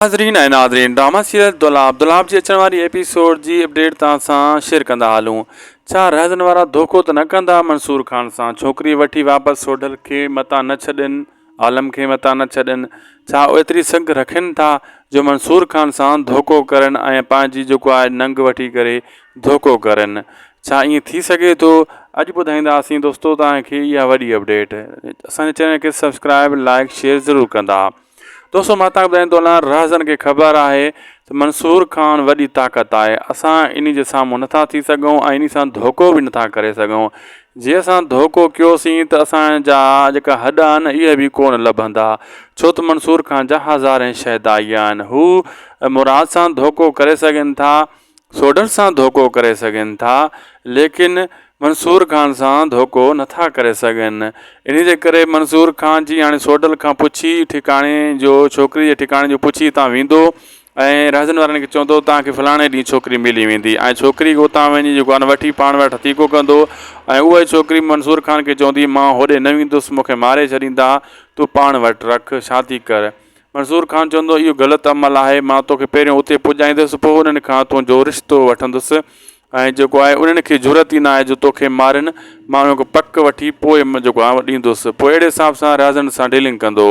नाज़रीन ऐं नाज़रीन ड्रामा सीरियल दुलाब जी अचण वारी एपिसोड जी अपडेट तव्हां सां शेयर कंदा हलूं। छा रहज़न वारा धोखो त न कंदा मंसूर खान सां? छोकिरी वठी वापसि सोडल खे मतां न छॾनि, आलम खे मतां न छॾनि। छा एतिरी संग रखनि था जो मंसूर खान सां धोखो करनि ऐं पंहिंजी जेको आहे नंग वठी करे धोखो करनि? छा ईअं थी सघे थो? अॼु ॿुधाईंदासीं दोस्तो तव्हांखे इहा वॾी अपडेट। असांजे चैनल खे सब्सक्राइब, लाइक, शेयर ज़रूरु कंदा। दोस्तों मां तव्हांखे ॿुधाईंदो हलां, रहज़न खे ख़बर आहे त मंसूर खान वॾी ताक़त आहे। असां इन जे साम्हूं नथा थी सघूं ऐं इन सां धोखो बि नथा करे सघूं। जे असां धोखो कयोसीं त असांजा जेका हॾ आहिनि इहे बि कोन लभंदा, छो त मंसूर खान जा हज़ार शहदाई आहिनि। हू मुराद सां धोखो करे सघनि था, सोडल सां धोखो करे सघनि था, लेकिन मंसूर खान सां धोखो नथा करे सघनि। इन जे करे मंसूर खान जी हाणे सोडल खां पुछी ठिकाणे जो, छोकिरी जे ठिकाणे जो पुछी हितां वेंदो ऐं रहज़न वारनि खे चवंदो तव्हांखे फलाणे ॾींहुं छोकिरी मिली वेंदी, ऐं छोकिरी खे उतां वञी जेको आहे वठी पाण वटि हथीको कंदो ऐं उहा छोकिरी मंसूर खान खे चवंदी मां होॾे न वेंदुसि, मूंखे मारे छॾींदा, तूं पाण वटि रख, शादी कर। मंसूर खान चवंदो इहो ग़लति अमल आहे, मां तोखे पहिरियों उते पुॼाईंदुसि, पोइ उन्हनि खां तुंहिंजो रिश्तो वठंदुसि ऐं जेको आहे उन्हनि खे ज़रूरत ई न आहे जो तोखे मारनि, मां उन खां पक वठी पोइ जेको आहे ॾींदुसि। पोइ अहिड़े हिसाब सां रहज़न सां डीलिंग कंदो।